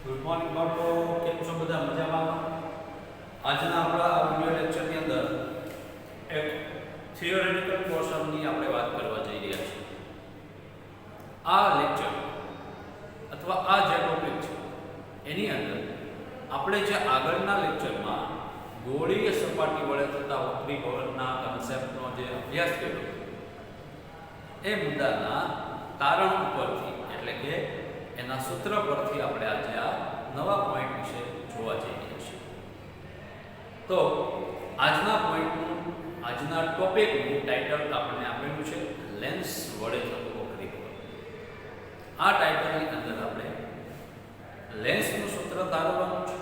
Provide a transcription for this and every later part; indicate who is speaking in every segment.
Speaker 1: Good morning બાળકો, કેમ છો બધા? મજામાં? આજના આપણા આ વિડિયો લેક્ચરની અંદર એક થિયોરેટિકલ પોર્શનની આપણે વાત કરવા જઈ રહ્યા છીએ. આ લેક્ચર અથવા આ જે ટોપિક છે એની અંદર આપણે જે આગળના લેક્ચરમાં ગોળીય સપાટી વડે થતા વક્રીભવનના કન્સેપ્ટનો જે અભ્યાસ કર્યો એ મુદ્દાના તારણ ઉપરથી એટલે કે એના સૂત્ર પરથી આપણે આજે આ નવા પોઈન્ટ વિશે જોવા જઈ રહ્યા છીએ. તો આજના પોઈન્ટનું આજના ટોપિકનું ટાઇટલ આપણને આપેલું છે લેન્સ વડે થતું વક્રીભવન. આ ટાઇટલની અંદર આપણે લેન્સનું સૂત્ર તારવવાનું છે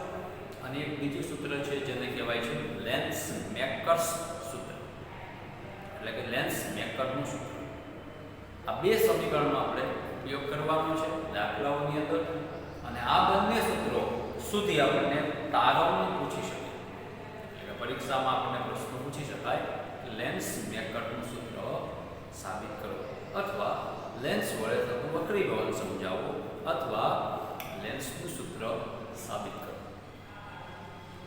Speaker 1: અને એક બીજું સૂત્ર છે જેને કહેવાય છે લેન્સ મેકર્સ સૂત્ર એટલે કે લેન્સ મેકરનું સૂત્ર. આ બે સમીકરણનો આપણે ઉપયોગ કરવાનો છે દાખલાઓની અંદર અને આ બંને સૂત્રો સુધી આપણને તારવણી પૂછી શકે એટલે પરીક્ષામાં આપણને પ્રશ્ન પૂછી શકાય કે લેન્સ મેકરનું સૂત્ર સાબિત કરો અથવા લેન્સ વડે થતું વક્રીભવન સમજાવો અથવા લેન્સનું સૂત્ર સાબિત કરો.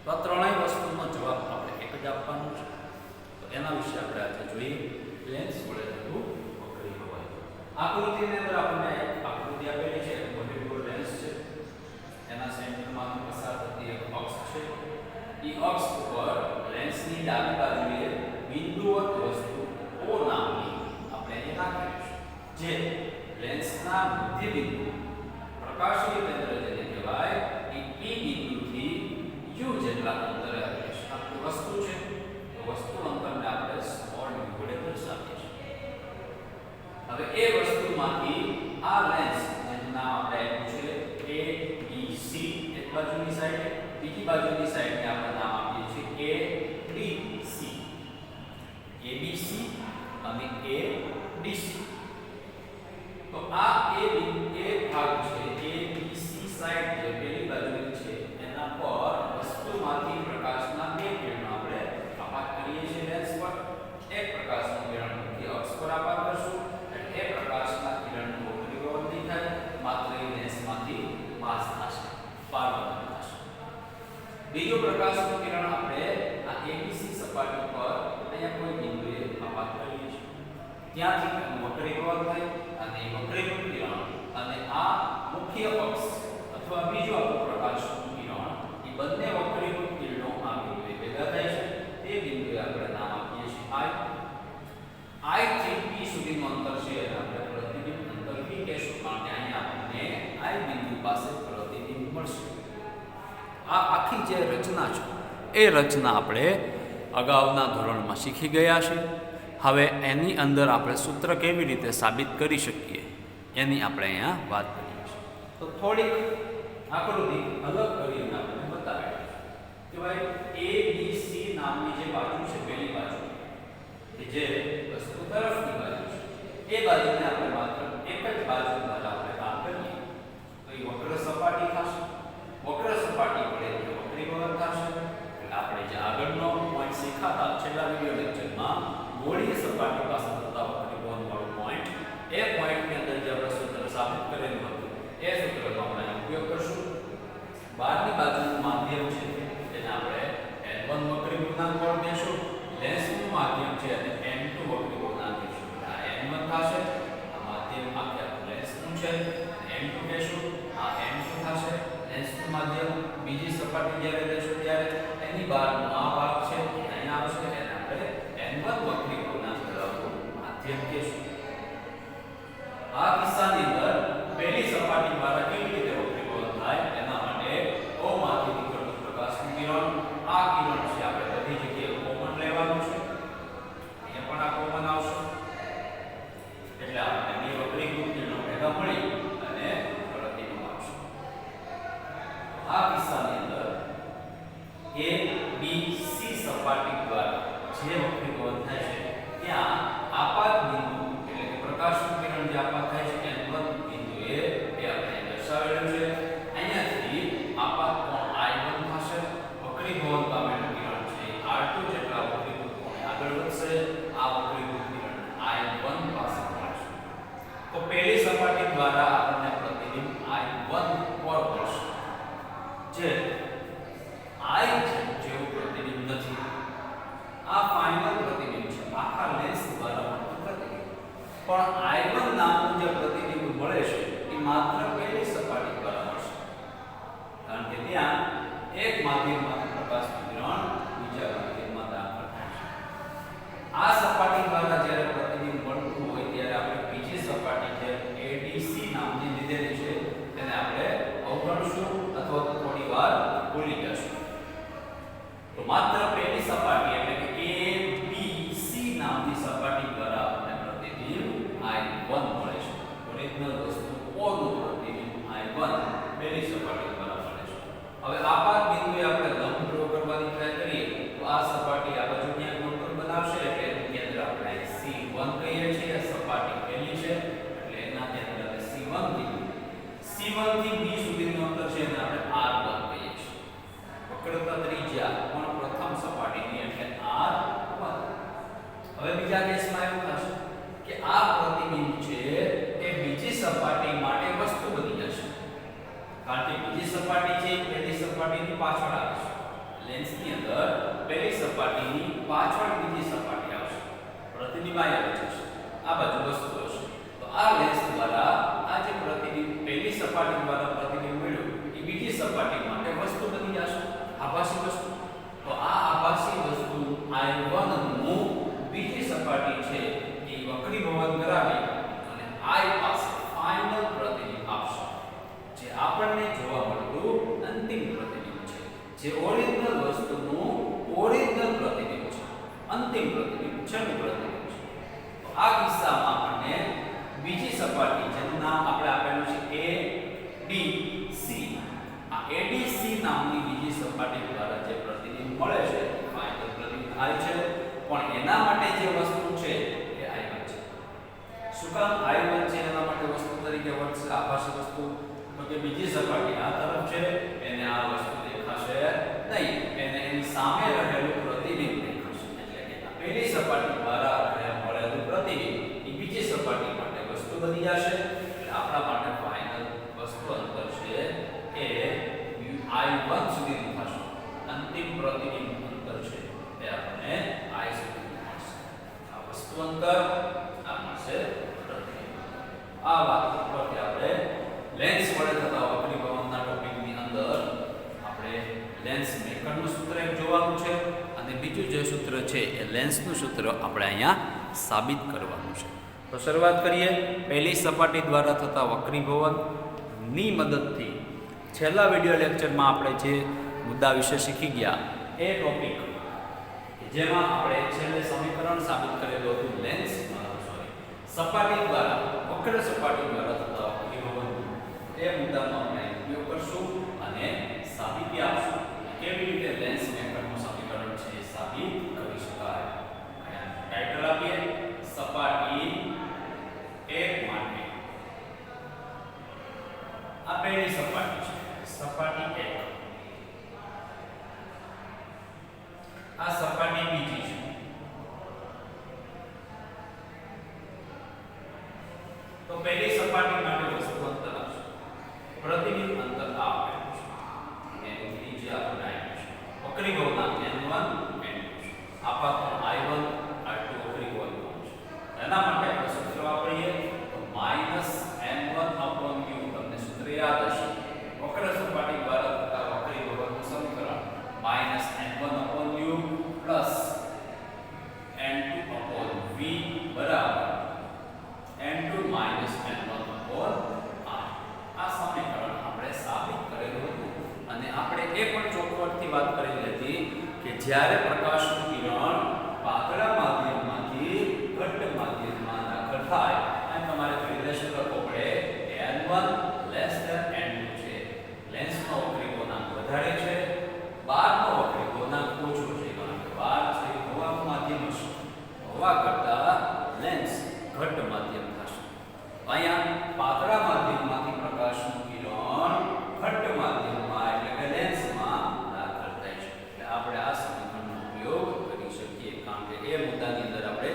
Speaker 1: તો આ ત્રણેય વસ્તુનો જવાબ આપણે એક જ આપવાનો છે. તો એના વિશે આપણે આજે જોઈએ લેન્સ વડે થતું વક્રીભવન. આકૃતિની અંદર આપણને આકૃતિ આપેલી છે મોટી લેન્સ છે એના સેન્ટરમાંથી પસાર થતી એક અક્ષ છે. એ અક્ષ ઉપર લેન્સની ડાબી બાજુએ બિંદુવત વસ્તુ O નામની આપણે અહીં નાખેલી છે જે લેન્સના મધ્ય બિંદુ પ્રકાશીય કેન્દ્ર જેને કહેવાય એ P બિંદુથી U જેટલા અંતરે આવેલી છે. આ વસ્તુ છે તો વસ્તુ અંતરને આપણે સ્મોલ u વડે દર્શાવીએ છીએ. હવે એ વસ્તુમાંથી આ લેન્સ જેનું નામ આપણે આપ્યું છે ABC એક બાજુની સાઈડ, બીજી બાજુની સાઈડને આપણે નામ આપીએ છીએ ADC. ABC અને ADC. તો આ A ભાગ છે ABC સાઈડ જે પેલી બાજુની છે એના પર વસ્તુમાંથી પ્રકાશના બે કિરણો આપણે આપાત કરીએ છીએ લેન્સ પર. એક પ્રકાશનું કિરણ મુખ્ય અક્ષ પર આપાત કરશું એટલે એ પ્રકાશના કિરણનું વક્રીભવન નહીં થાય, માત્ર એ લેન્સમાંથી પાસ થશે, પારવર્તન થશે. બીજો પ્રકાશનું કિરણ આપણે આ ABC સપાટી પર અહીંયા કોઈ બિંદુએ આપાત કરીએ છીએ, ત્યાંથી વક્રીભવન થાય અને એ વક્રીભવન કિરણ અને આ મુખ્ય અક્ષ અથવા બીજો આપણો પ્રકાશનું કિરણ એ બંને વક્રીભવન કિરણો આ બિંદુએ ભેગા થાય છે. તે બિંદુએ આપણે નામ આપીએ છીએ I થી P સુધીનું અંતર છે એટલે આપણે પ્રતિબિંબ અંતર P કહેશું કારણ કે અહીંયા આપણને I બિંદુ પાસે પ્રતિબિંબ મળશે. આ આખી જે રચના છે એ રચના આપણે અગાઉના ધોરણમાં શીખી ગયા છે. હવે એની અંદર આપણે સૂત્ર કેવી રીતે સાબિત કરી શકીએ એની આપણે અહીંયા વાત કરીએ છીએ. તો થોડીક આકૃતિ અલગ કરીને આપણે બતાવીએ કે ભાઈ ABC નામની જે બાજુ છે પેલી બાજુ કે જે વસ્તુ તરફની બાજુ છે એ બાજુને આપણે માત્ર એક જ બાજુ દ્વારા આપણે કામ કરીએ તો એ વક્ર સપાટી થશે. વક્ર સપાટી વડે જે વક્રીભવન થશે એટલે આપણે જે આગળનો પોઈન્ટ શીખાતા છેલ્લા વિડિયો લેક્ચરમાં ગોળીય સપાટી પાસે થતા વક્રીભવન વાળો પોઈન્ટ એ પોઈન્ટની અંદર જે આપણે સૂત્ર સાબિત કરેલું હતું એ સૂત્રનો આપણે ઉપયોગ કરશું. બહારની બાજુનું માધ્યમ છે તેને આપણે N1 વક્રીભવનાંક બળ દેશું, લેન્સનું માધ્યમ છે અને N2 વક્રીભવનાંક દેશું. આ N1 થશે, આ માધ્યમ આખે લેન્સનું છે, N2 દેશું, આ N2 થશે લેન્સનું માધ્યમ. બીજી સપાટી જ્યારે દેશું ત્યારે એની બહારનો આ ભાગ છે અહીંયા આવશે એને આપણે N1 વક્રીભવનાંક ધરાવતું માધ્યમ કહેશું. આ કિસ્સાની અંદર પહેલી સપાટી દ્વારા કેવી રીતે વક્રીભવન થાય એના માટે O માંથી નીકળતું પ્રકાશનું કિરણ આ કિરણ છે આપણે બધી જગ્યાએ કોમન લેવાનું છે. અહીંયા પણ આ કોમન આવશે એટલે આપણે બે વક્રીભૂત કિરણો ભેગા મળી અને પ્રતિબિંબ આવશે. આ કિસ્સાની અંદર ABC સપાટી દ્વારા જે વક્રીભવન થાય છે ત્યાં આપાત બિંદુ એટલે કે પ્રકાશનું કિરણ જે આપાત થાય છે N1 માત્ર પહેલી સપાટી દ્વારા મળશે, કારણ કે ત્યાં એક માધ્યમમાંથી પ્રકાશનું કિરણ બીજા માધ્યમમાં દાખલ થાય છે. આ સપાટી દ્વારા જ્યારે પ્રતિબિંબ મળતું હોય ત્યારે આપણે બીજી સપાટી જે ADC નામની લીધેલી છે તેને આપણે અવગણશું અથવા તો થોડી વાર ભૂલી જશું. તો માત્ર પહેલી સપાટી એટલે કે ABC નામની સપાટી દ્વારા આપણને પ્રતિબિંબ I1 મળે છે. ઓરિજિનલ વસ્તુ O નું પ્રતિબિંબ I1 પહેલી સપાટી દ્વારા મળે છે. હવે આપાત બિંદુએ આપણે લંબ ડ્રો કરવાની ટ્રાય કરીએ તો આ સપાટી આ બાજુ ક્યાંક કોન્ટૂર બનાવશે એટલે એનું કેન્દ્ર આપણે C1 કહીએ છીએ. સપાટી પહેલી છે એટલે એના કેન્દ્ર આપણે C1 કહીએ. C1 થી B સુધીનું અંતર છે એને આપણે R1 કહીએ છીએ. વક્રતા ત્રિજ્યા પણ પ્રથમ સપાટીની એટલે R1. હવે બીજા કેસમાં એવું થશે કે આ પ્રતિબિંબ છે એ બીજી સપાટી માટે વસ્તુ બની જશે, કારણ કે બીજી સપાટી છે પહેલી સપાટીની પાછળ આવે છે. લેન્સની અંદર પહેલી સપાટીની પાછળ બીજી સપાટી આવશે, પ્રતિબિંબ આવી જશે, આ બાજુ વસ્તુ હશે. તો આ લેન્સ દ્વારા આ જે પ્રતિબિંબ પહેલી સપાટી દ્વારા પ્રતિબિંબ મળ્યું એ બીજી સપાટી માટે વસ્તુ બની જશે, આભાસી વસ્તુ. તો આ આભાસી વસ્તુ I1 નું બીજી સપાટી છે એ વક્રીભવન કરાવી અને I પાસે ફાઇનલ પ્રતિબિંબ આપશે, જે આપણને જોવા મળતું અંતિમ પ્રતિબિંબ છે, જે ઓરિજિનલ વસ્તુનું ઓરિજિનલ પ્રતિબિંબ છે, અંતિમ પ્રતિબિંબ, છેલ્લું પ્રતિબિંબ છે. તો આ કિસ્સામાં આપણને બીજી સપાટી જેનું નામ આપણે આપેલું છે ADC, આ ADC નામની બીજી સપાટી દ્વારા જે પ્રતિબિંબ મળે છે ફાઇનલ પ્રતિબિંબ થાય છે, પણ એના માટે જે વસ્તુ છે એ I1 છે. શું કામ I1 છે એના માટે વસ્તુ તરીકે વર્તશે આભાસી વસ્તુ? તો કે બીજી સપાટી આ તરફ છે એને આ વસ્તુ દેખાશે નહીં, એને એની સામે રહેલું પ્રતિબિંબ દેખાશે. એટલે કે પહેલી સપાટી દ્વારા મળેલું પ્રતિબિંબ એ બીજી સપાટી માટે વસ્તુ બની જશે. એટલે આપણા માટે ફાઇનલ વસ્તુ અંતર છે એ I1 સુધીનું થશે. અંતિમ પ્રતિબિંબ અંતર છે એ આપણને I સુધી મળશે. આ વસ્તુ અંતર, આ મળશે પ્રતિબિંબ. આ વાત ઉપરથી આપણે લેન્સ વડે થતા વક્રીભવનના ટોપિકની અંદર આપણે લેન્સ મેકરનું સૂત્ર એક જોવાનું છે અને બીજું જે સૂત્ર છે એ લેન્સનું સૂત્ર આપણે અહીંયા સાબિત કરવાનું છે. તો શરૂઆત કરીએ. પહેલી સપાટી દ્વારા થતા વક્રીભવનની મદદથી છેલ્લા વિડિયો લેક્ચરમાં આપણે જે મુદ્દા વિશે શીખી ગયા એ ટોપિક જેમાં આપણે છેલ્લે સમીકરણ સાબિત કરેલું હતું લેન્સ સપાટી દ્વારા વક્ર સપાટી દ્વારા થતા વક્રીભવન, એ મુદ્દાનો આપણે ઉપયોગ કરશું અને સાબિતી આપશું કેવી રીતે લેન્સ મેકરનું સમીકરણ છે એ સાબિત કરી શકાય. ટાઇટલ આપીએ સપાટી 1 માટે. આ પહેલી સપાટી છે, સપાટી 1. આ સપાટી બીજી છે. તો પહેલી સપાટી માટે વસ્તુ અંતર આવશે, પ્રતિબિંબ અંતર આપેલું છે, એની ત્રિજ્યા આપણે આપી છે, વક્રીભવનાંક n1 n2 છે, આપાત I1 R2 વક્રીભવન છે. એના માટે આપણે સૂત્ર વાપરીએ તો -n1/u. તમને સૂત્ર યાદ હશે, વક્ર સપાટી દ્વારા થતા વક્રીભવનનું સમીકરણ -n1/u n2/v બરાબર n2 - n1/r. આ સમીકરણ આપણે સાબિત કરેલું હતું અને આપણે એ પણ ચોક્કસથી વાત કરેલી હતી કે જ્યારે પ્રકાશનું કિરણ પાતળા માધ્યમમાંથી ઘટ્ટ માધ્યમમાં દાખલ થાય અને તમારે રિલેશન લખવો પડે n1 n2 છે. લેન્સનો વક્રીભવનાંક વધારે છે, બહારનો વક્રીભવનાંક ઓછો છે, કારણ કે બહાર છે હવાનું માધ્યમ હશે, હવા કરતા લેન્સ ઘટ્ટ માધ્યમ થશે. અહીંયા પાતળા માધ્યમમાંથી પ્રકાશનું કિરણ ઘટ્ટ માધ્યમમાં એટલે કે લેન્સમાં દાખલ થાય છે. એટલે આપણે આ સમીકરણનો ઉપયોગ કરી શકીએ, કારણ કે એ મુદ્દાની અંદર આપણે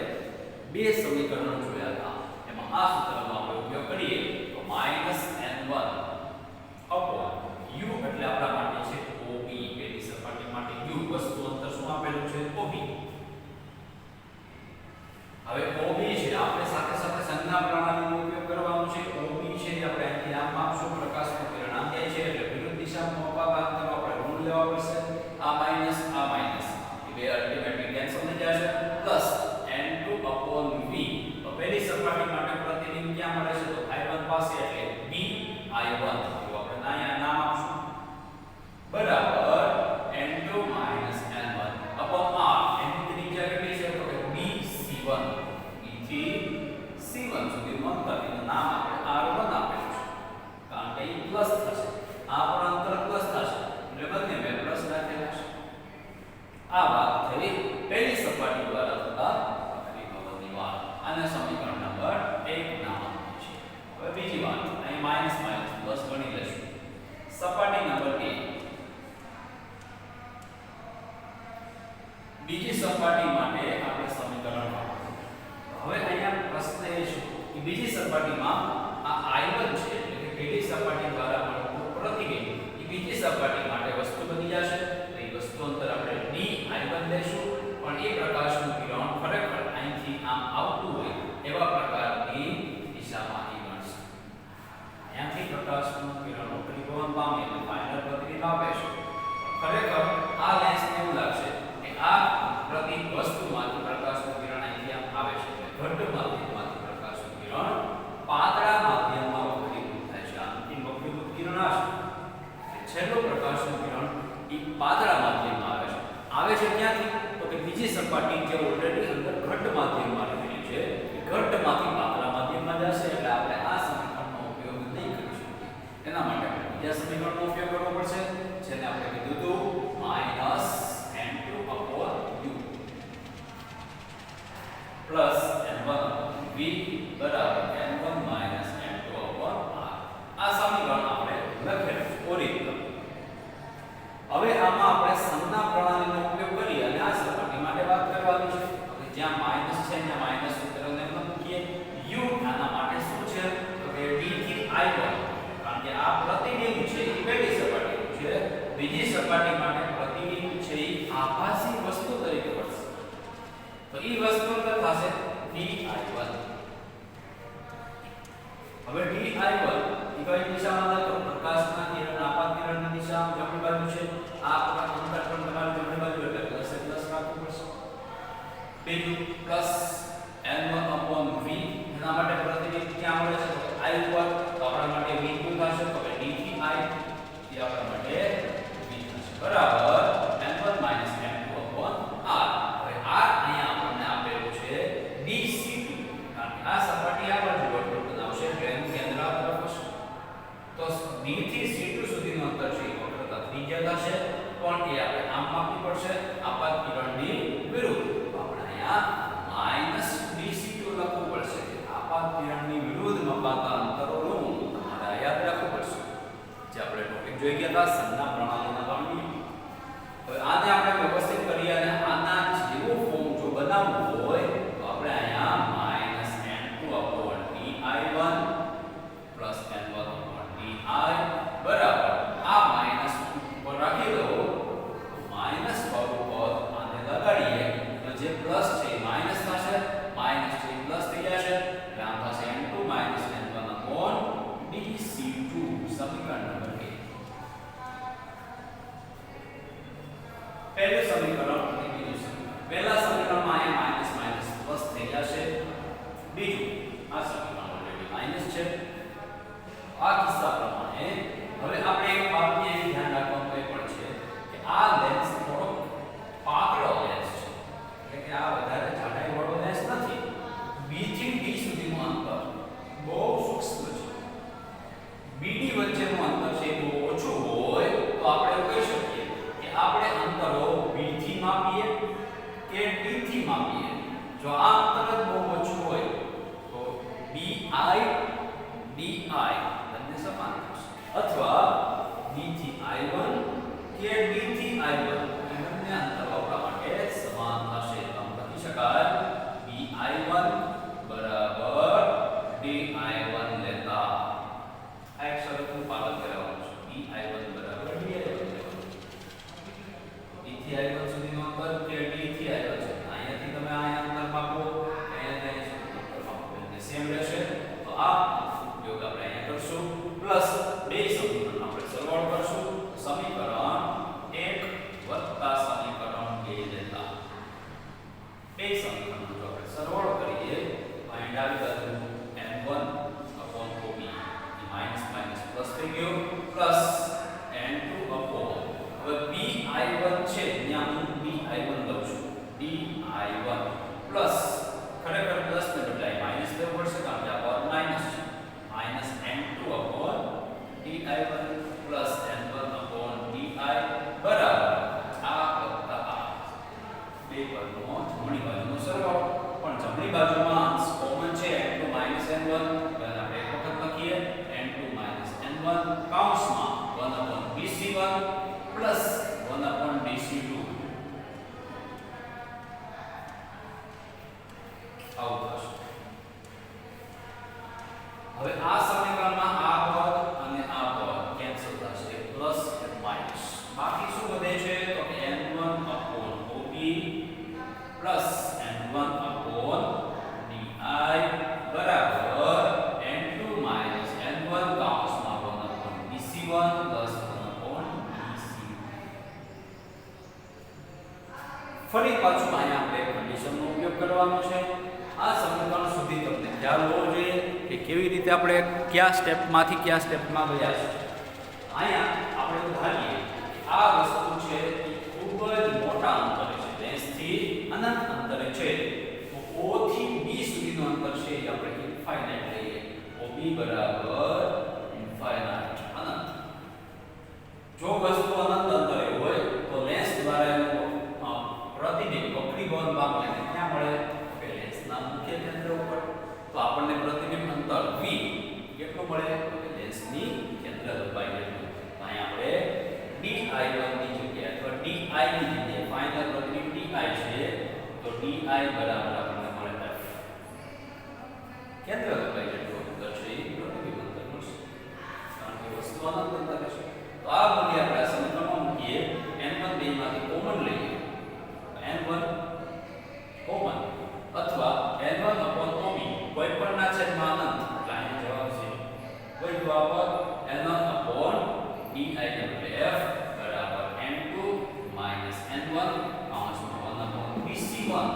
Speaker 1: બે સમીકરણો જોયા હતા, એમાં આ સૂત્રનો આપણે ઉપયોગ કરીએ તો -n1 આમ આપશું પ્રકાશનું કિરણ આમ જાય છે એટલે વિરુદ્ધ દિશામાં મોકવા ભાગ તો આપણે ઋણ લેવા પડશે આ માઈનસ એ બે અલ્ટીમેટલી કેન્સલ થઈ જશે પ્લસ n2/v તો પહેલી સપાટી માટે પ્રતિબિંબ ક્યાં મળે છે તો i1 પાસે એટલે bi1 તો આપણે અહીંયા નામ આપશું બરાબર n2 - n1 upon r એની ત્રિજ્યા કેટલી છે તો કે bc1 b થી c1 સુધી મંતરનું નામ આપણે r1 આપેલું છે કારણ કે એ પ્લસ થશે આ પણ અંતર પ્લસ થશે એટલે બંને મે પ્લસ રાખેલા છે આ વાત થઈ પહેલી સપાટી દ્વારા થતા પરિભ્રમણની વાત આને સમીકરણ નંબર 1 નામ આપીએ છીએ હવે બીજી વાત અહીં માઈનસ પ્લસ ગણી લેશું સપાટી નંબર 2 બીજી સપાટી માટે આપણે સમીકરણ હવે અહીંયા પ્રશ્ન એ છે કે બીજી સપાટીમાં આ i1 છે એટલે કે પહેલી સપાટી દ્વારા મળતું પ્રતિબિંબ એ બીજી સપાટી માટે વસ્તુ બની જશે તો એ વસ્તુ અંતર આપણે di1 લેશું પણ એ પ્રકાશનું કિરણ ખરેખર અહીંથી આમ આવતું હોય એવા પ્રકારની દિશામાં અહીં બનશે અહીંયાથી પ્રકાશનું કિરણ પરિભ્રમણ પામે એટલે ફાઇનલ પ્રતિબિંબ આપે છે ખરેખર આ લેન્સને એવું લાગશે કે આ પ્રતિ વસ્તુમાંથી પ્રકાશનું કિરણ અહીંથી આમ આવે છે ઘટ્ટ માધ્યમમાંથી પ્રકાશનું કિરણ પાતળા માધ્યમમાં વક્રીભૂત થાય છે અંતિમ વક્રીભૂત કિરણ આ છે છેલ્લું પ્રકાશનું કિરણ એ પાતળા માધ્યમમાં આવે છે ક્યાંથી તો કે બીજી સપાટી જે ઓલરેડી અંદર ઘટ્ટ માધ્યમમાં રહેલી છે એ ઘટ્ટમાંથી પાતળા માધ્યમમાં જશે એટલે આપણે આ સમીકરણનો ઉપયોગ નહીં કરી શકીએ એના માટે આપણે બીજા સમીકરણનો ઉપયોગ કરવો પડશે જેને આપણે કીધું હતું -n2/u પ્લસ n1/v બરાબર n1 - n2/r આ સમીકરણ આપણે લખેલું છે ઓરિજિનલ હવે આમાં આપણે સંજ્ઞા પ્રણાલીનો ઉપયોગ કરી અને આ સપાટી માટે વાત કરવાની છે હવે જ્યાં માઈનસ છે ત્યાં માઈનસ સૂત્રને મૂકીએ u આના માટે શું છે તો કે d થી i1 કારણ કે આ પ્રતિબિંબ છે એ પહેલી સપાટીનું છે બીજી સપાટી માટે પ્રતિબિંબ છે એ આભાસી વસ્તુ તરીકે વર્તશે તો એ વસ્તુ થશે di1 હવે di1 એ કઈ દિશામાં હતો પ્રકાશના કિરણ આપાત કિરણની દિશામાં જમણી બાજુ છે આ અંતર પણ તમારી જમણી બાજુ એટલે પ્લસ રાખવું પડશે બીજું પ્લસ n1/v એના માટે પ્રતિબિંબ ક્યાં મળે છે તો i ઉપર તો આપણા માટે v2 થશે તો કે d થી i એ આપણા માટે v થશે બરાબર n1 - n2/r હવે r અહીંયા આપણને આપેલું છે dc2 કારણ કે આ સપાટી આ બાજુ વર્તુળ બનાવશે એટલે એનું કેન્દ્ર આ તરફ હશે તો d થી c2 સુધીનું અંતર છે એ વક્રતા ત્રિજ્યા થશે પણ એ આપણે આમ માપવી પડશે આપાત કિરણની વિરુદ્ધ તો આપણે અહીંયા -dc2 લખવું પડશે આપાત કિરણની વિરુદ્ધ મપાતા અંતરોનું તમારે યાદ રાખવું પડશે જે આપણે ટોપિક જોઈ ગયા હતા સંજ્ઞા પ્રણાલીના કારણે હવે આને આપણે વ્યવસ્થિત કરીએ અને આના જેવું ફોર્મ જો બનાવવું હોય તો આપણે અહીંયા -n2/di1 પ્લસ n1/di બરાબર આ માઈનસ ઉપર રાખી દો માઈનસ પર ઉપર આને લગાડીએ તો જે પ્લસ છે એ માઈનસ થશે માઈનસ છે એ પ્લસ થઈ જશે એટલે આમ થશે n2 - n1/dc2 સમીકરણ નંબર 1 પહેલું પ્લસ બે સમીકરણ આપણે સરવાળો કરશું. સમીકરણ 1 વત્તા સમીકરણ 2 લેતા બે સમીકરણનો જો આપણે સરવાળો કરીએ તો અહીં ડાબી બાજુ n1 upon OB minus minus plus થઈ ગયો પ્લસ n2 upon હવે bi1 છે ત્યાં હું bi1 લઉં છું bi1 પ્લસ ખરેખર પ્લસ ને બદલે માઈનસ લેવું પડશે કારણ કે આ પદ માઈનસ છે minus n2 upon di1 plus n1 upon di બરાબર આ વત્તા આ બે પદનો જમણી બાજુનો સરવાળો પણ જમણી બાજુમાં અંશ કોમન છે n2 n1 એટલે આપણે એક વખત લખીએ n2 n1 કૌંસમાં 1 upon bc1 plus 1 upon dc2 આવું થશે. હવે આ સમીકરણમાં આ પદ અને આ પદ કેન્સલ થશે પ્લસ માઈનસ બાકી શું વધે છે તો કે n1 upon OB plus n1 upon di બરાબર n2 n1 કૌંસમાં 1 upon bc1 plus 1 upon dc. ફરી પાછું અહીંયા આપણે કન્ડિશનનો ઉપયોગ કરવાનો છે. આ સમીકરણ સુધી તમને ખ્યાલ હોવો જોઈએ કે કેવી રીતે આપણે કયા સ્ટેપમાંથી કયા સ્ટેપમાં ગયા છે. અહીંયા આપણે ધારીએ કે આ વસ્તુ છે એ ખૂબ જ મોટા અંતરે છે લેન્સથી અનંત અંતરે છે તો O થી B સુધીનું અંતર છે એ આપણે ઇન્ફાઇનાઇટ લઈએ OB બરાબર ઇન્ફાઇનાઇટ અનંત. જો વસ્તુ અનંત અંતરે હોય તો લેન્સ દ્વારા એનું પ્રતિબિંબ વક્રીભવન પામે અને ક્યાં મળે લેન્સના મુખ્ય કેન્દ્ર ઉપર. તો આપણને પ્રતિબિંબ અંતર v કેટલું મળે તો કે લેન્સની કેન્દ્ર લંબાઈ જેટલું. તો અહીંયા આપણે di1 ની જગ્યાએ અથવા di ની જગ્યાએ ફાઇનલ પ્રતિબિંબ di છે તો di બરાબર આપણને મળે f. કેન્દ્ર લંબાઈ જેટલું અંતર છે એ પ્રતિબિંબ અંતર મળશે કારણ કે વસ્તુ અનંત અંતરે છે. તો આ મૂલ્ય આપણે આ સમીકરણમાં મૂકીએ n1 બેમાંથી કોમન લઈએ n1 કોમન અથવા n1 upon OB કોઈ પણ ના છેદમાં અનંત એટલે અહીં જવાબ છે કોઈ જવાબ n1 upon di એટલે f બરાબર n2 n1 કૌંસમાં 1 upon bc1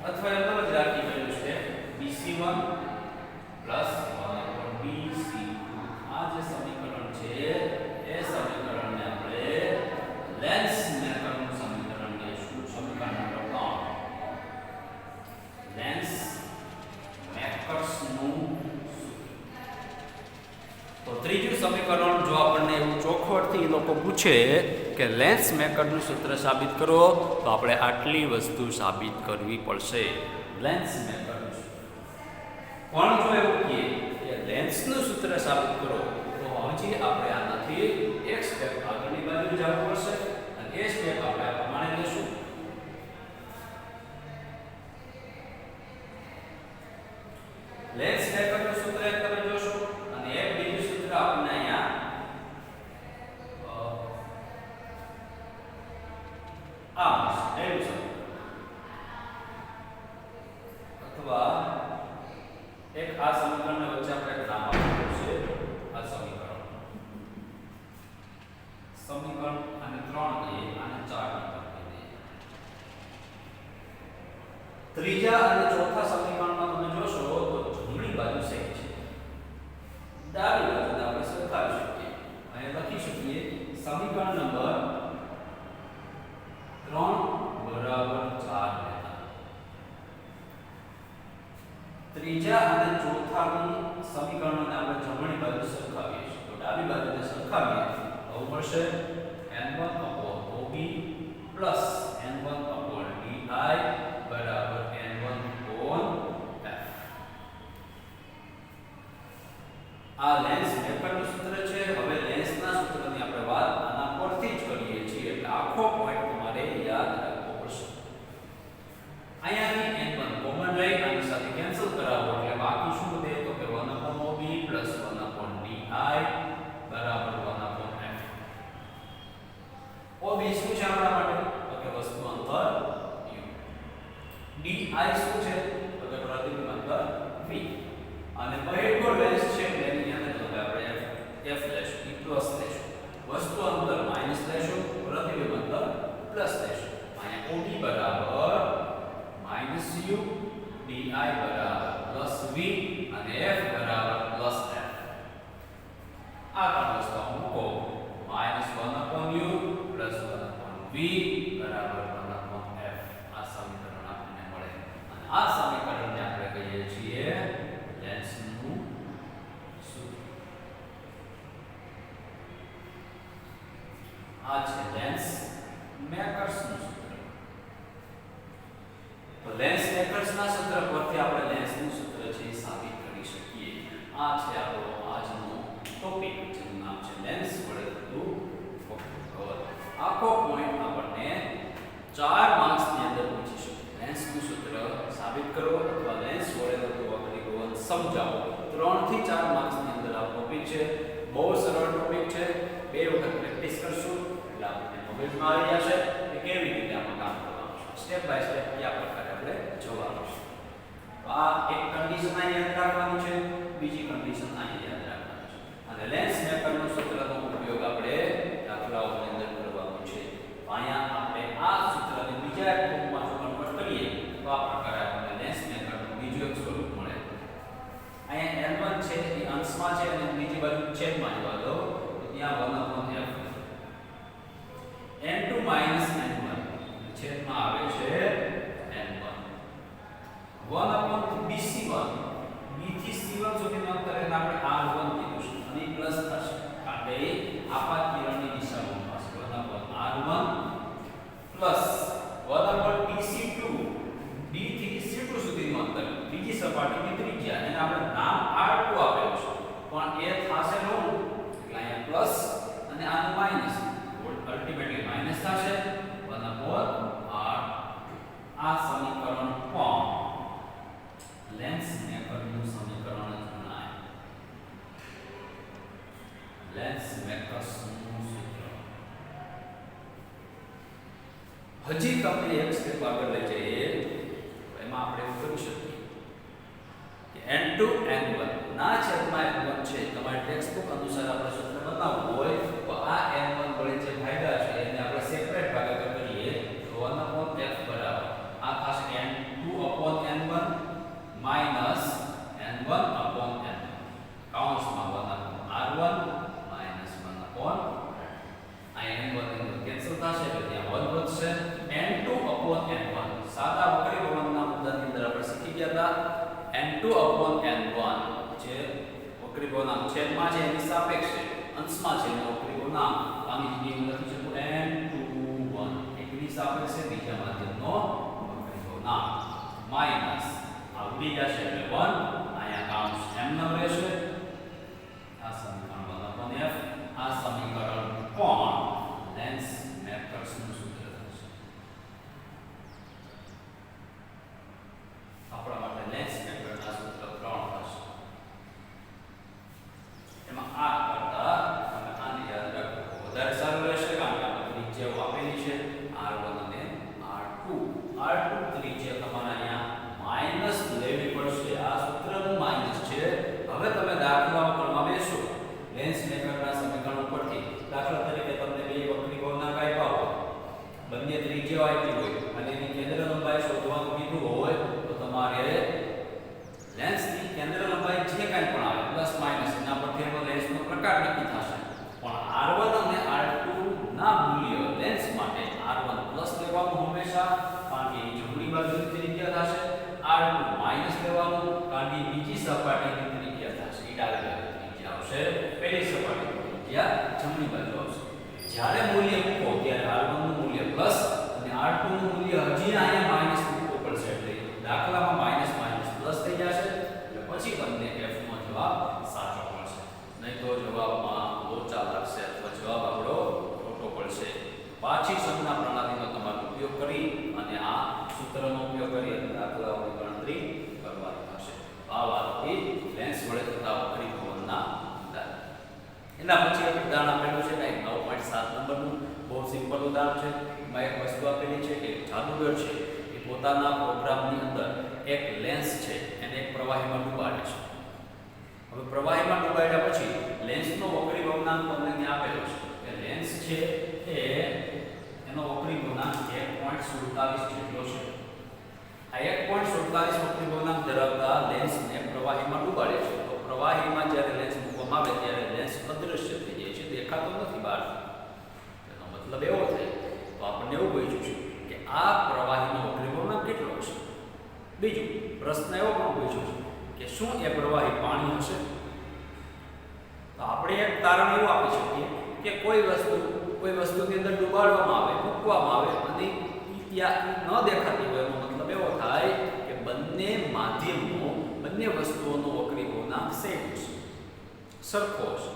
Speaker 1: અથવા એમ જ રાખી ગયું છે bc1 પ્લસ 1 upon bc2. આ જે સમીકરણ છે એ સમીકરણને આપણે લેન્સ મેકરનું સમીકરણ કહીશું. સમીકરણ નંબર 3 લેન્સ મેકર્સનું તો ત્રીજું સમીકરણ જો આપણને એવું ચોખવટથી એ લોકો પૂછે કે લેન્સ મેકરનું સૂત્ર સાબિત કરો તો આપણે આટલી વસ્તુ સાબિત કરવી પડશે. લેન્સ મેકરનું પણ જો એવું કહે કે લેન્સનું સૂત્ર સાબિત કરો તો હજી આપણે આનાથી એક સ્ટેપ આગળની બાજુ જવું પડશે અને એ સ્ટેપ આપણે આ પ્રમાણે લેશું. લેન્સ મેકરનું સૂત્ર એક તમે જોશો અને એક બીજું સૂત્ર આપણને અહીંયા આ એવું છે અથવા એક આ સમીકરણને વચ્ચે આપણે એક નામ આપવું છે. આ સમીકરણ અને 3 દઈએ અને 4 કરી દઈએ. ત્રીજા અને ચોથા સમીકરણમાં તમે જોશો તો જમણી બાજુ સેમ છે ડાબી બાજુને આપણે સરખાવી શકીએ અને લખી શકીએ સમીકરણ નંબર 3 બરાબર 4 લેતા ત્રીજા અને ચોથાની સમીકરણોને આપણે જમણી બાજુ સરખાવીએ છીએ તો ડાબી બાજુને સરખાવીએ તો મળશે n1 upon OB plus n1 upon di બરાબર n1 upon f. આ લેન્સ મેકરનું સૂત્ર છે. હવે લેન્સના સૂત્રની આપણે વાત આના પરથી જ કરીએ છીએ એટલે આખો પોઈન્ટ તમારે યાદ રાખવો પડશે. અહીંયાથી n1 કોમન લઈ આની સાથે કેન્સલ કરાવો એટલે બાકી શું વધે તો કે 1 upon OB plus 1 upon di બરાબર 1 upon f. OB શું છે આપણા માટે તો કે વસ્તુ અંતર u. di શું છે તો કે પ્રતિબિંબ અંતર v અને બહિર્ગોળ લેન્સ આ છે લેન્સ મેકર્સનું સૂત્ર. તો લેન્સ મેકર્સના સૂત્ર પરથી આપણે લેન્સનું સૂત્ર છે એ સાબિત કરી શકીએ. આ છે આપણો આજનો ટોપિક, જેનું નામ છે લેન્સ વડે થતું કવર. આખો પોઈન્ટ આપણને 4 માર્ક્સની અંદર પૂછી શકે. લેન્સનું સૂત્ર સાબિત કરો અથવા લેન્સ વડે થતું વક્રીભવન સમજાવો. 3 થી 4 માર્ક્સની અંદર આ ટોપિક છે. બહુ સરળ ટોપિક છે. 2 વખત પ્રેક્ટિસ કરશું એટલે આપણને મગજમાં આવી જશે કે કેવી રીતે આમાં કામ કરવાનું છે. સ્ટેપ બાય સ્ટેપ કયા પ્રકારે આપણે જોવાનું છે. તો આ એક કન્ડિશન આ યાદ રાખવાની છે, બીજી કન્ડિશન આ યાદ રાખવાની છે. અને લેન્સ મેકરનું સૂત્રનો ઉપયોગ આપણે દાખલાઓની અંદર કરવાનો છે. તો અહીંયા આપણે આ સૂત્રને બીજા એક ફોર્મમાં જો કન્વર્ટ કરીએ તો આ પ્રકારે આપણને લેન્સ મેકરનું બીજું એક સ્વરૂપ મળે. અહીંયા n1 છે એ અંશમાં છે અને બીજી બાજુ છેદમાં જવા દો તો ત્યાં 1/f n2 - n1 છેદમાં આવે છે n1 1/bc1 b થી c1 સુધીનું અંતર એને આપણે r1 કીધું છે અને પ્લસ થશે કારણ કે આપાત કિરણની દિશામાં હશે. 1/r1 પ્લસ 1/bc2 b થી c2 સુધીનું અંતર બીજી સપાટીની ત્રિજ્યા એને આપણે નામ r2 આપેલું છે પણ એ થશે નો એટલે અહીંયા પ્લસ અને આનું માઈનસ અલ્ટિમેટલી માઈનસ થશે 1/r. આ સમીકરણ પણ લેન્સ મેકરનું સમીકરણ જ ગણાય. લેન્સ મેકર્સનું સૂત્ર. હજી તમને એક સ્ટેપ આગળ લઈ જઈએ એમાં આપણે એવું કરી શકીએ કે n2 n1 ના છેદમાં n1 છે. તમારી ટેક્સ્ટ બુક અનુસાર આપણે સૂત્ર બનાવવું હોય તો આ n1 વડે જે ભાગ્યા છે એને આપણે સેપરેટ ભાગાકાર કરીએ તો 1/f બરાબર આ થશે n2/n1 માઈનસ n1/n1 કૌંસમાં 1/r1 માઈનસ 1/n1 કેન્સલ થશે એટલે ત્યાં 1 વધશે. n2/n1 સાદા વક્રીભવનના મુદ્દાની અંદર આપણે શીખી ગયા હતા n2/n1 જે વક્રીભવનાંક છેદમાં છે એની સાપેક્ષે અંશમાં છે એનો વક્રીભવનાંક આની જગ્યાએ લખી શકું n21 એકની સાપેક્ષે બીજા માધ્યમનો વક્રીભવનાંક માઈનસ આ ઉડી જશે એટલે 1 અહીંયા કૌંસ એમનેમ રહેશે. આ સમીકરણ 1/f. આ સમીકરણ પણ લેન્સ મેકર્સનું સૂત્ર થશે. આપણા માટે લેન્સ મેકરના સૂત્ર 3 થશે. એમાં આ કરતા તમે આને યાદ રાખો વધારે સારું રહેશે કારણ કે આપણે ત્રિજ્યાઓ આપેલી છે r1 અને r2. r2 ત્રિજ્યા તમારે અહીંયા માઈનસ લેવી પડશે. આ સૂત્રનું માઈનસ છે. હવે તમે દાખલાઓ કરવા બેસો લેન્સ મેકરના સમીકરણ ઉપરથી દાખલા તરીકે તમને બે વક્રીભવનાંક આપ્યા હોય, બંને ત્રિજ્યાઓ આપી હોય અને એની કેન્દ્ર લંબાઈ શોધવાનું કીધું હોય તો તમારે લેન્સની કેન્દ્ર લંબાઈ જે કાંઈ પણ આવે પ્લસ માઈનસ એના પરથી એનો લેન્સનો પ્રકાર નક્કી થશે. પણ r1 અને r2 ના મૂલ્ય લેન્સ માટે r1 પ્લસ લેવાનું હંમેશા કારણ કે જમણી બાજુની ત્રિજ્યા થશે, r2 માઈનસ લેવાનું કારણ કે બીજી સપાટીની ત્રિજ્યા થશે. એ ડાબી ત્રિજ્યા આવશે, પહેલી સપાટીની ત્રિજ્યા જમણી બાજુ આવશે. જ્યારે મૂલ્ય મૂકો ત્યારે r1 નું મૂલ્ય પ્લસ અને r2 નું મૂલ્ય હજી અહીંયા માઈનસ મૂકવું પડશે એટલે દાખલામાં માઈનસ માઈનસ પ્લસ થઈ જશે એટલે પછી તમને f નો જવાબ સાચો મળશે. નહીં તો જવાબમાં લોચા લાગશે અથવા જવાબ આપણો ખોટો પડશે. પાછી સંજ્ઞા પ્રણાલીનો તમારો ઉપયોગ કરી અને આ સૂત્રનો ઉપયોગ કરી અને દાખલાઓની ગણતરી કરવાની થશે. આ વાતથી લેન્સ વડે થતા વક્રીભવનના ઉદાહરણ. એના પછી એક ઉદાહરણ આપેલું છે કે 9.7 નંબરનું બહુ સિમ્પલ ઉદાહરણ છે. એમાં એક વસ્તુ આપેલી છે કે જાદુગર છે એ પોતાના પ્રોગ્રામની અંદર એક લેન્સ છે એને એક પ્રવાહીમાં ડૂબાડે છે. હવે પ્રવાહીમાં ડૂબાડ્યા પછી લેન્સનો વક્રીભવનાંક તમને ત્યાં આપેલો છે કે લેન્સ છે એ એનો વક્રીભવનાંક 1.47 જેટલો છે. આ 1.47 વક્રીભવનાંક ધરાવતા લેન્સને પ્રવાહીમાં ડૂબાડે છે. તો પ્રવાહીમાં જ્યારે લેન્સ મૂકવામાં આવે ત્યારે લેન્સ અદૃશ્ય થઈ જાય છે, દેખાતો નથી બહાર. એનો મતલબ એવો થાય તો આપણને એવું પૂછ્યું છે કે આ પ્રવાહીનો વક્રીભવનાંક કેટલો હશે. બીજું પ્રશ્ન એવો પણ પૂછ્યો છે કે શું એ પ્રવાહી પાણી હશે. તો આપણે એક તારણ એવું આપી શકીએ કે કોઈ વસ્તુ કોઈ વસ્તુની અંદર ડુબાડવામાં આવે, મૂકવામાં આવે અને ઈ ત્યાં ન દેખાતી હોય, એનો મતલબ એવો થાય કે બંને માધ્યમો, બંને વસ્તુઓનો વક્રી ગુણાંક સેમ છે, સરખો છે,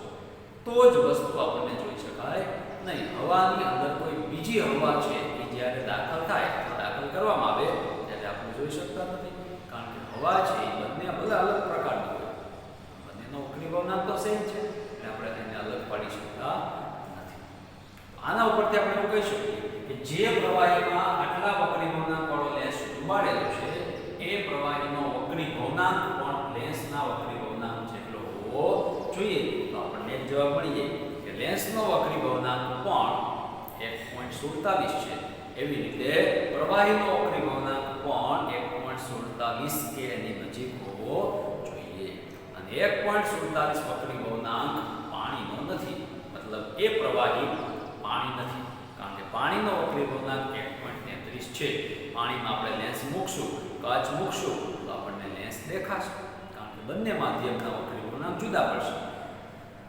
Speaker 1: તો જ વસ્તુ આપણને જોઈ શકાય નહીં. હવાની અંદર કોઈ બીજી હવા છે કે જ્યારે દાખલ થાય અથવા દાખલ કરવામાં આવે ત્યારે આપણે જોઈ શકતા નથી, કારણ કે હવા છે એ બંને બધા અલગ પ્રકારની હોય, બંનેનો વક્રી ગુણાંક તો સેમ છે એટલે આપણે તેને અલગ પાડી શકતા નથી. આના ઉપરથી આપણે એવું કહી શકીએ કે જે પ્રવાહીમાં આટલા વક્રી ગુણાંક વાળો લેન્સ ડુબાડેલો છે એ પ્રવાહીનો વક્રી ગુણાંક પણ લેન્સના વક્રી ગુણાંક જેટલો હોવો જોઈએ. તો આપણને એક જવાબ મળી જાય કે લેન્સનો વક્રી ગુણાંક પણ 1.47 છે. એવી રીતે પ્રવાહીનો વક્રી ગુણાંક પણ 1.47 કે એની નજીક હોવો જોઈએ. અને 1.47 વક્રી ગુણાંક પાણીનો નથી, મતલબ એ પ્રવાહી પાણી નથી, કારણ કે પાણીનો વક્રી ગુણાંક 1.33 છે. પાણીમાં આપણે લેન્સ મૂકશું, કાચ મૂકશું તો આપણને લેન્સ દેખાશે, કારણ કે બંને માધ્યમના વક્રી ગુણાંક જુદા પડશે.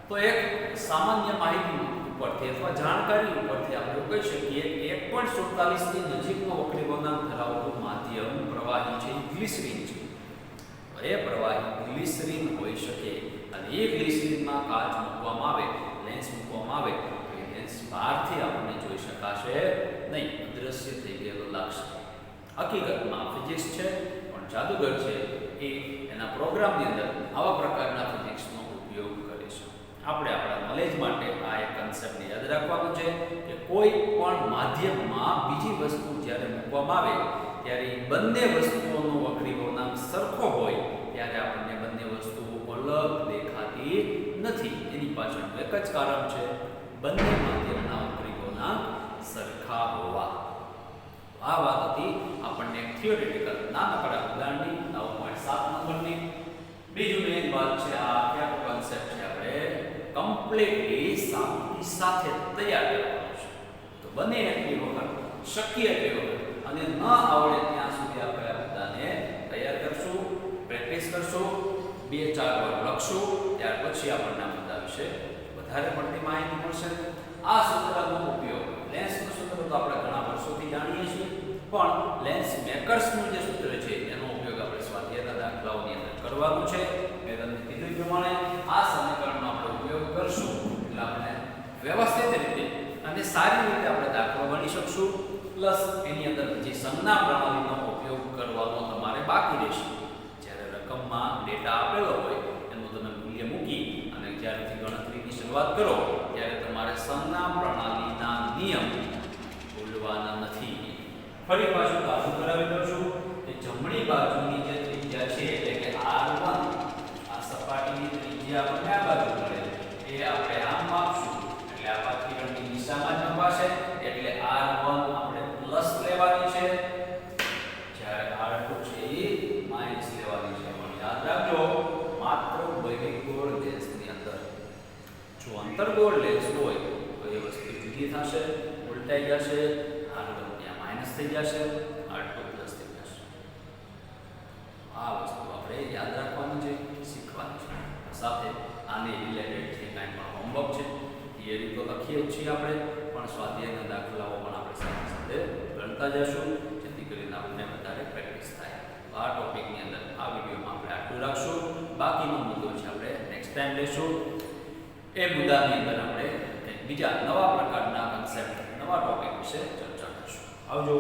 Speaker 1: તો એક સામાન્ય માહિતી ઉપરથી અથવા જાણકારી ઉપરથી આપણે કહી શકીએ કે 1.47 ની નજીકનો વક્રી ગુણાંક ધરાવતું માધ્યમ પ્રવાહી છે, ગ્લિસરીન છે. તો એ પ્રવાહી ગ્લિસરીન હોઈ શકે અને એ ગ્લિસરીનમાં કાચ મૂકવામાં આવે, લેન્સ મૂકવામાં આવે તો એ લેન્સ બહારથી આપણને જોઈ શકાશે નહીં, અદૃશ્ય થઈ ગયેલો લાગશે. હકીકતમાં ફિઝિક્સ છે પણ જાદુગર છે એ એના પ્રોગ્રામની અંદર આવા પ્રકારના ફિઝિક્સનો ઉપયોગ કરે છે. આપણે આપણા નોલેજ માટે આ એક કન્સેપ્ટને યાદ રાખવાનું છે કે કોઈ પણ માધ્યમમાં બીજી વસ્તુ જ્યારે મૂકવામાં આવે ત્યારે બંને વસ્તુઓનો વક્રી ગુણાંક સરખો હોય ત્યારે આપણને બંને વસ્તુઓ અલગ દેખાતી નથી. એની પાછળનું એક જ કારણ છે, બંને માધ્યમના વક્રી ગુણાંક સરખા હોવા. આ વાત હતી આપણને એક થિયોરેટિકલ નાનકડા ઉદાહરણની 9.7 નંબરની. બીજું મેઇન વાત છે આ આખો કન્સેપ્ટ છે આપણે કમ્પ્લીટલી સામગ્રી સાથે તૈયાર કરવાનો છે. તો બને એટલી વખત, શક્ય એટલી વખત અને ન આવડે ત્યાં સુધી આપણે આ મુદ્દાને તૈયાર કરશું, પ્રેક્ટિસ કરશું, 2-4 વાર લખશું, ત્યાર પછી આપણને આ મુદ્દા વિશે વધારે પડતી માહિતી મળશે. આ સૂત્રનો ઉપયોગ, લેન્સનું સૂત્ર તો આપણે ઘણા વર્ષોથી જાણીએ છીએ, પણ લેન્સ મેકર્સનું જે સૂત્ર છે એનો ઉપયોગ આપણે સ્વાધ્યાયના દાખલાઓની અંદર કરવાનું છે. મેં તમને કીધું પ્રમાણે આ સમીકરણનો આપણે ઉપયોગ કરશું એટલે આપણે વ્યવસ્થિત રીતે અને સારી રીતે આપણે દાખલો ગણી શકશું. પ્લસ એની અંદર જે સંજ્ઞા પ્રણાલીનો ઉપયોગ કરવાનો તમારે બાકી રહેશે. જ્યારે રકમમાં ડેટા આપેલો હોય એનું તમે મૂલ્ય મૂકી અને જ્યારથી ગણતરીની શરૂઆત કરો ત્યારે તમારે સંજ્ઞા પ્રણાલીના નિયમ ભૂલવાના નથી. ફરી પાછું દાખલો કરાવી દઉં છું કે જમણી બાજુની જે ત્રિજ્યા છે એટલે કે R1, આ સપાટીની ત્રિજ્યા આપણને આ બાજુ મળે એ આપણે આમ માપશું એટલે આ બાજુ કિરણની દિશામાં જ મપાશે એટલે R1 આપણે પ્લસ લેવાની છે, જ્યારે R2 છે એ માઈનસ લેવાની છે. પણ યાદ રાખજો માત્ર બહિર્ગોળ લેન્સની અંદર, જો અંતર્ગોળ લેન્સ હોય તો એ વસ્તુ જુદી થશે, ઉલટાઈ જશે, R1 ત્યાં માઈનસ થઈ જશે, R2 પ્લસ થઈ જશે. આ વસ્તુ આપણે યાદ રાખવાનું છે, શીખવાનું છે. સાથે આની રિલેટેડ જે કાંઈ પણ હોમવર્ક છે થિયરી તો લખીએ જ છીએ આપણે, પણ સ્વાધ્યાયના દાખલાઓ પણ આપણે સાથે સાથે ગણતા જશું જેથી કરીને આપણને વધારે પ્રેક્ટિસ થાય. તો આ ટોપિકની અંદર આ વિડીયોમાં આપણે આટલું રાખશું. બાકીનો મુદ્દો છે આપણે નેક્સ્ટ ટાઈમ લેશું. એ મુદ્દાની અંદર આપણે બીજા નવા પ્રકારના કન્સેપ્ટ, નવા ટોપિક વિશે ચર્ચા કરશું. આવજો.